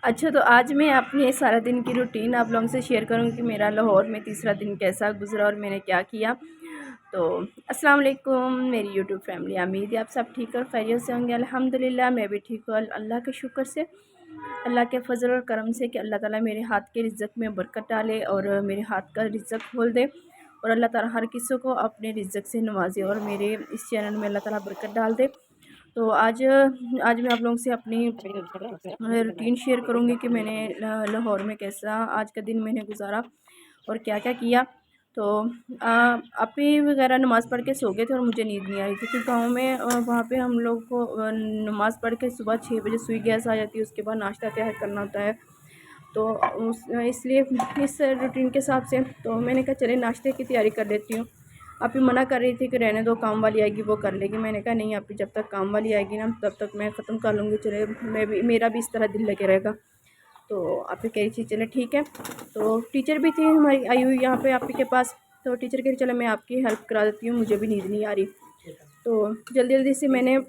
अच्छा, तो आज मैं अपने सारा दिन की रूटीन आप लोगों से शेयर करूँगी कि मेरा लाहौर में तीसरा दिन कैसा गुज़रा और मैंने क्या किया। तो अस्सलाम वालेकुम मेरी यूट्यूब फैमिली, उम्मीद है आप सब ठीक और खैरियत से होंगे। अल्हम्दुलिल्लाह मैं भी ठीक हूँ अल्लाह के शुक्र से, अल्लाह के फजल और करम से कि अल्लाह ताला मेरे हाथ के रिज़्क़ में बरकत डाले और मेरे हाथ का रिज़्क़ खोल दे और अल्लाह ताला हर किसी को अपने रिज़्क़ से नवाजे और मेरे इस चैनल में अल्लाह ताला बरकत डाल दे। तो आज मैं आप लोगों से अपनी रूटीन शेयर करूँगी कि मैंने लाहौर में कैसा आज का दिन मैंने गुजारा और क्या क्या किया। तो आपी वगैरह नमाज़ पढ़ के सो गए थे और मुझे नींद नहीं आ रही थी क्योंकि गाँव में वहाँ पे हम लोग को नमाज़ पढ़ के सुबह 6 बजे सुई गैस आ जाती है, उसके बाद नाश्ता तैयार करना होता है। तो इसलिए इस रूटीन के हिसाब से तो मैंने कहा चले नाश्ते की तैयारी कर लेती हूँ। आप ही मना कर रही थी कि रहने दो, काम वाली आएगी वो कर लेगी। मैंने कहा नहीं, आप ही जब तक काम वाली आएगी ना तब तक मैं ख़त्म कर लूँगी, चले मेरा भी इस तरह दिल लगे रहेगा। तो आप ही कह रही थी चले ठीक है। तो टीचर भी थी हमारी आई हुई यहाँ पे आप ही के पास, तो टीचर कह रही चलो मैं आपकी हेल्प करा देती हूँ, मुझे भी नींद नहीं आ रही। तो जल्दी जल्दी से मैंने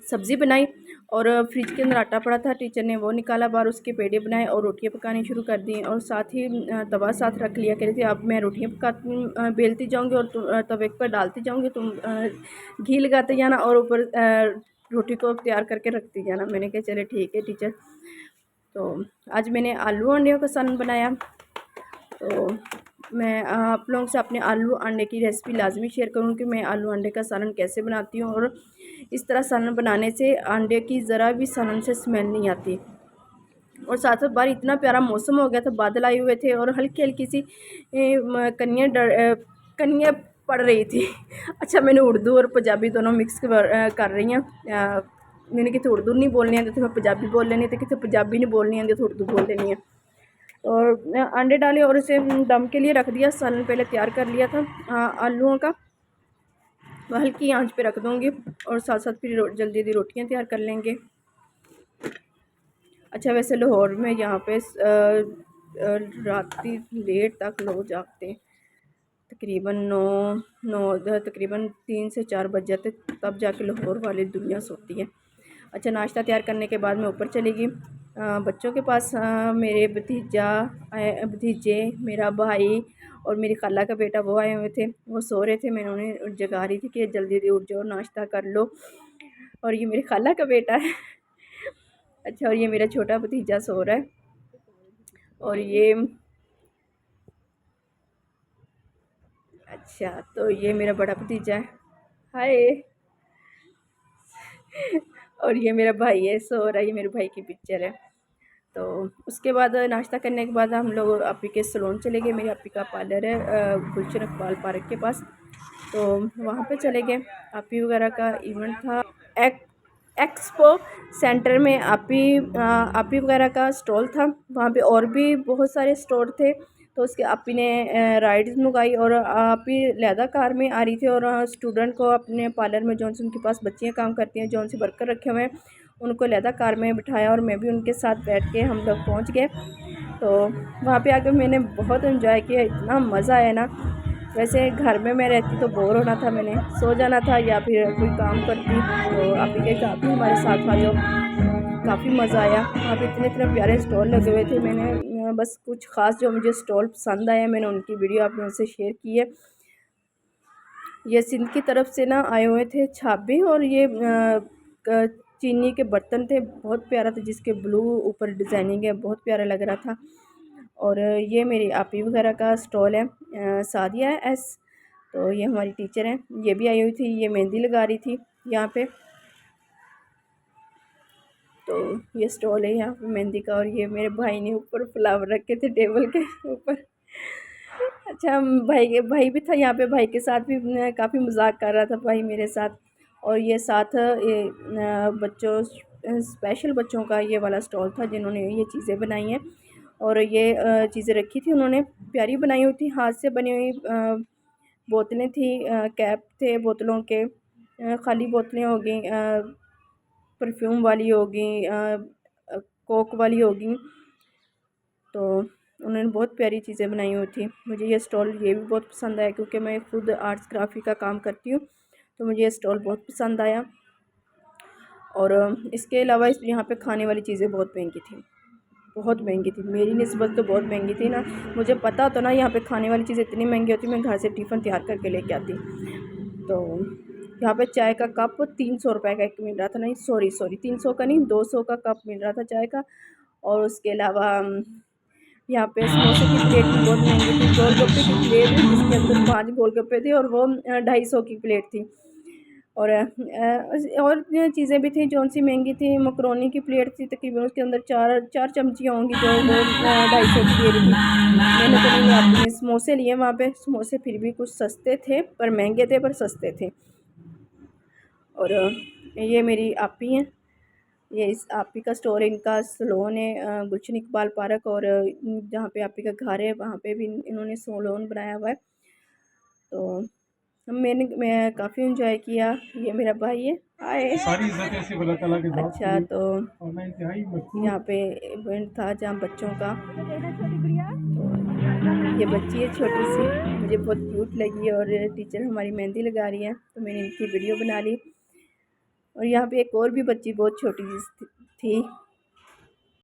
सब्ज़ी बनाई और फ्रिज के अंदर आटा पड़ा था, टीचर ने वो निकाला बाहर, उसके पेड़े बनाए और रोटियां पकानी शुरू कर दी और साथ ही तवा साथ रख लिया। कह रही थी अब मैं रोटियां पकाती बेलती जाऊंगी और तवे पर डालती जाऊंगी, तुम घी लगाते जाना और ऊपर रोटी को तैयार करके रखती जाना। मैंने कहा चले ठीक है टीचर। तो आज मैंने आलू अंडे का सालन बनाया। तो मैं आप लोगों से अपने आलू अंडे की रेसिपी लाजमी शेयर करूँ कि मैं आलू अंडे का सालन कैसे बनाती हूँ और इस तरह सालन बनाने से अंडे की ज़रा भी सालन से स्मेल नहीं आती। और साथ साथ बाहर इतना प्यारा मौसम हो गया था, बादल आए हुए थे और हल्की हल्की सी कनियाँ पड़ रही थी। अच्छा, मैंने उर्दू और पंजाबी दोनों मिक्स कर रही हैं। मैंने कितने उर्दू नहीं बोलनी आती तो मैं पंजाबी बोल लेनी थी, कितने पंजाबी नहीं बोलनी आती तो उर्दू बोल लेनी है। और अंडे डाले और इसे दम के लिए रख दिया। सालन पहले तैयार कर लिया था आलूओं का, हल्की आंच पे रख दूँगी और साथ साथ फिर जल्दी जल्दी रोटियां तैयार कर लेंगे। अच्छा, वैसे लाहौर में यहाँ पे रात लेट तक लोग जागते हैं, तकरीबन तकरीबन 3 से 4 बज जाते, तब जाके लाहौर वाली दुनिया सोती है। अच्छा, नाश्ता तैयार करने के बाद मैं ऊपर चली गई बच्चों के पास। मेरे भतीजे, मेरा भाई और मेरी खाला का बेटा वो आए हुए थे, वो सो रहे थे। मैंने उन्हें जगा रही थी कि जल्दी जल्दी उठ जाओ, नाश्ता कर लो। और ये मेरी खाला का बेटा है। अच्छा, और ये मेरा छोटा भतीजा सो रहा है और ये अच्छा, तो ये मेरा बड़ा भतीजा है, हाय। और ये मेरा भाई है, सो रहा है, ये मेरे भाई की पिक्चर है। तो उसके बाद नाश्ता करने के बाद हम लोग आपी के सलोन चले गए। मेरी आपी का पार्लर है गुलशन इकबाल पार्क के पास, तो वहाँ पे चले गए। आपी वगैरह का इवेंट था एक्सपो सेंटर में। आपी वगैरह का स्टॉल था वहाँ पे, और भी बहुत सारे स्टोर थे। तो उसके आपी ने राइड्स मंगाई और आपी लहदा कार में आ रही थी और स्टूडेंट को अपने पार्लर में जौन से उनके पास बच्चियाँ काम करती हैं, जौन से वर्कर रखे हुए हैं, उनको लहदा कार में बिठाया और मैं भी उनके साथ बैठ के हम लोग पहुँच गए। तो वहाँ पे आकर मैंने बहुत एंजॉय किया, इतना मज़ा आया ना। वैसे घर में मैं रहती तो बोर होना था, मैंने सो जाना था या फिर कोई काम करती। तो आप ही के आप ही हमारे साथ आ जाओ, काफ़ी मज़ा आया। वहाँ पे इतने इतने प्यारे स्टॉल लगे हुए थे। मैंने बस कुछ ख़ास जो मुझे स्टॉल पसंद आया मैंने उनकी वीडियो आप लोगों से शेयर की है। ये सिंध की तरफ से ना आए हुए थे छाबे, और ये चीनी के बर्तन थे, बहुत प्यारा था, जिसके ब्लू ऊपर डिज़ाइनिंग है, बहुत प्यारा लग रहा था। और ये मेरी आपी वगैरह का स्टॉल है सादिया एस। तो ये हमारी टीचर हैं, ये भी आई हुई थी, ये मेहंदी लगा रही थी यहाँ पे। तो ये स्टॉल है यहाँ पे मेहंदी का, और ये मेरे भाई ने ऊपर फ्लावर रखे थे टेबल के ऊपर। अच्छा, भाई भी था यहाँ पे, भाई के साथ भी काफ़ी मजाक कर रहा था भाई मेरे साथ। और ये साथ ये बच्चों स्पेशल बच्चों का ये वाला स्टॉल था जिन्होंने ये चीज़ें बनाई हैं। और ये चीज़ें रखी थी उन्होंने, प्यारी बनाई हुई थी, हाथ से बनी हुई बोतलें थी, कैप थे बोतलों के, खाली बोतलें हो गई, परफ्यूम वाली होगी, कोक वाली होगी। तो उन्होंने बहुत प्यारी चीज़ें बनाई हुई थी। मुझे ये स्टॉल ये भी बहुत पसंद आया क्योंकि मैं खुद आर्ट्स ग्राफी का काम करती हूँ, तो मुझे ये स्टॉल बहुत पसंद आया। और इसके अलावा यहाँ पे खाने वाली चीज़ें बहुत महंगी थी। बहुत महंगी थी, मेरी निस्बत तो बहुत महंगी थी ना। मुझे पता होता ना यहाँ पे खाने वाली चीज़ इतनी महंगी होती, मैं घर से टिफ़िन तैयार करके लेके आती। तो यहाँ पे चाय का कप 300 रुपये का एक मिल रहा था, नहीं सॉरी 300 का नहीं, 200 का कप मिल रहा था चाय का। और उसके अलावा यहाँ पे समोसे की प्लेट भी बहुत महंगी थी, गोलगप्पे की प्लेट जिसके अंदर 5 गोलगप्पे थे और वो 250 की प्लेट थी। और चीज़ें भी थी जो सी महंगी थी। मकरोनी की प्लेट थी तकरीबन, उसके अंदर 4 चमचियाँ होंगी जो वो 250 की दे रही थी। मैंने तो नहीं लिया, आपने समोसे लिए वहाँ पे। समोसे फिर भी कुछ सस्ते थे, पर महंगे थे पर सस्ते थे। और ये मेरी आपी हैं, ये इस आपी का स्टोर, इनका सलोन है गुलशन इकबाल पार्क। और जहाँ पे आपी का घर है वहाँ पे भी इन्होंने सलोन बनाया हुआ है। तो मैं काफ़ी इंजॉय किया। ये मेरा भाई है, हाय। सारी इज्जत ऐसी अल्लाह ताला के साथ अच्छा, तो और मैं इंतहाई मशहूर। यहाँ पे इवेंट था जहाँ बच्चों का, ये बच्ची है छोटी सी, मुझे बहुत क्यूट लगी। और टीचर हमारी मेहंदी लगा रही है तो मैंने इनकी वीडियो बना ली। और यहाँ पे एक और भी बच्ची बहुत छोटी थी,